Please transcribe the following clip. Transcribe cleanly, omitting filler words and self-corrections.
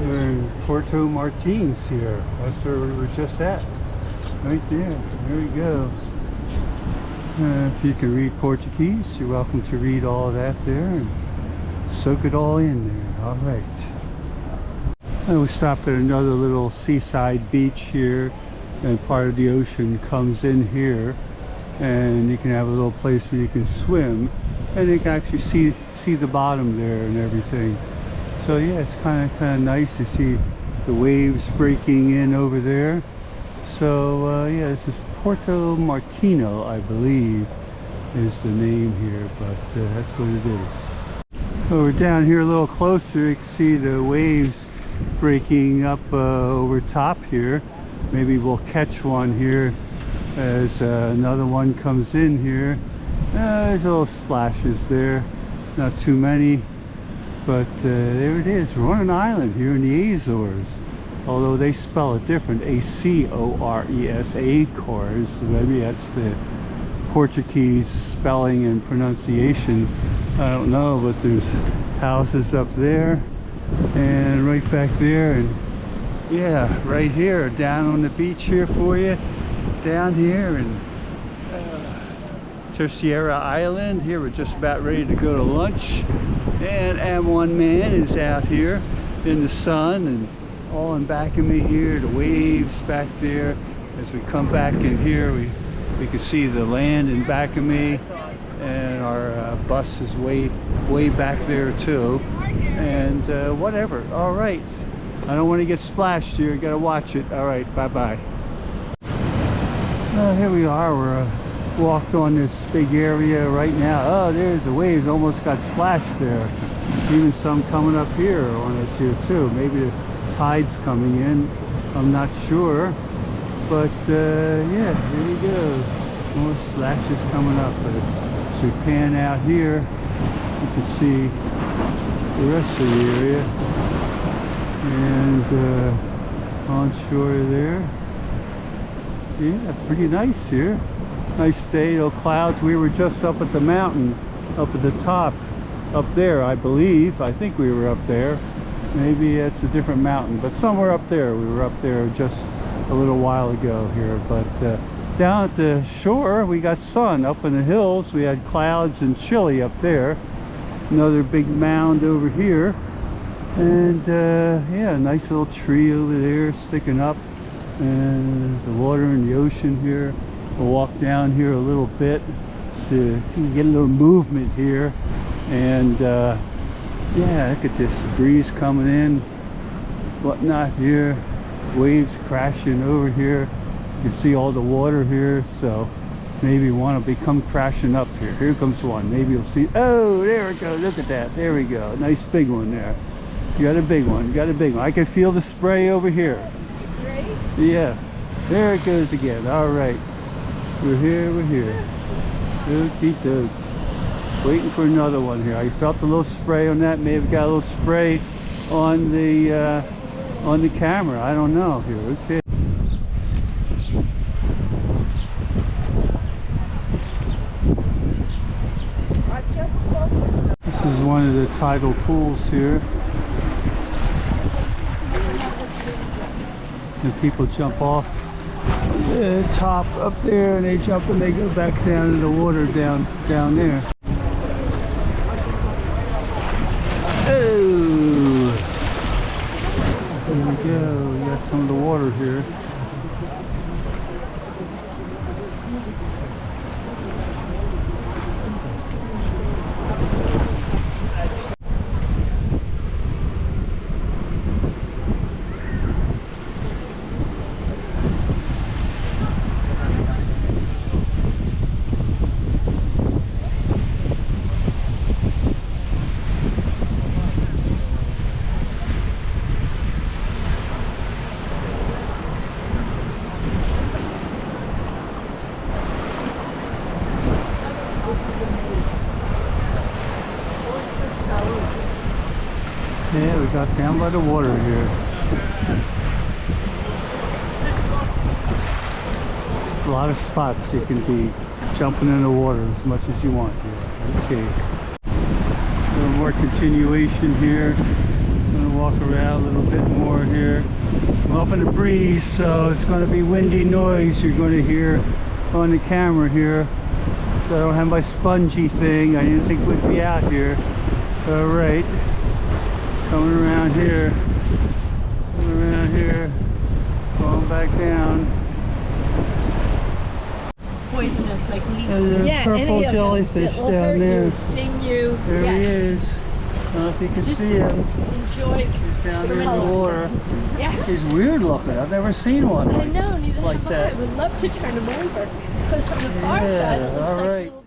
We're in Porto Martins here. That's where we were just at. Right there. There we go. If you can read Portuguese, you're welcome to read all of that there and soak it all in there. All right. And we stopped at another little seaside beach here, and part of the ocean comes in here, and you can have a little place where you can swim, and you can actually see the bottom there and everything. So yeah, it's kind of nice to see the waves breaking in over there. So yeah, this is Porto Martino, I believe, is the name here, but that's what it is. So we're down here a little closer. You can see the waves breaking up over top here. Maybe we'll catch one here as another one comes in here. There's little splashes there, not too many. But there it is. We're on an island here in the Azores, although they spell it different, A-C-O-R-E-S, Acores. Maybe that's the Portuguese spelling and pronunciation. I don't know, but there's houses up there and right back there, and yeah, right here, down on the beach here for you, down here in Terceira Island. Here we're just about ready to go to lunch, and one man is out here in the sun, and all in back of me here, the waves back there. As we come back in here, we can see the land in back of me, and our bus is way back there too, and whatever. All right, I don't want to get splashed here, gotta watch it. All right, bye-bye. Here we are. We're walked on this big area right now. Oh, there's the waves, almost got splashed there. Even some coming up here on us here too. Maybe the tide's coming in, I'm not sure, but yeah, here we go. More splashes coming up. But as we pan out here, you can see the rest of the area, and on shore there. Yeah, pretty nice here. Nice day, no clouds. We were just up at the mountain, up at the top, up there, I believe. I think we were up there. Maybe it's a different mountain, but somewhere up there. We were up there just a little while ago here. But down at the shore, we got sun. Up in the hills, we had clouds and chilly up there. Another big mound over here. And yeah, a nice little tree over there sticking up. And the water in the ocean here. We'll walk down here a little bit so you can get a little movement here, and yeah, look at this breeze coming in, whatnot here, waves crashing over here. You can see all the water here, so maybe one will come crashing up here. Here comes one. Maybe you'll see. Oh, there it goes. Look at that. There we go. Nice big one there. You got a big one. You got a big one. I can feel the spray over here. Yeah, there it goes again. All right. We're here, we're here. Okie doke. Waiting for another one here. I felt a little spray on that. May have got a little spray on the camera. I don't know here. Okay. This is one of the tidal pools here. And people jump off the top up there, and they jump and they go back down in the water down there. Oh, there we go. We got some of the water here. Yeah, we got down by the water here. A lot of spots you can be jumping in the water as much as you want here. Okay. A little more continuation here. I'm gonna walk around a little bit more here. I'm up in the breeze, so it's gonna be windy noise you're gonna hear on the camera here. So I don't have my spongy thing. I didn't think we'd be out here. All right, coming around here, going back down. Poisonous, like leaf. There's a purple jellyfish down there. Sting you. There he is. I don't know if you can see him. Enjoy. He's down there in the water. Yes. He's weird looking. I've never seen one I know, neither like have that. I would love to turn him over. Because on the far side, it looks all like right. little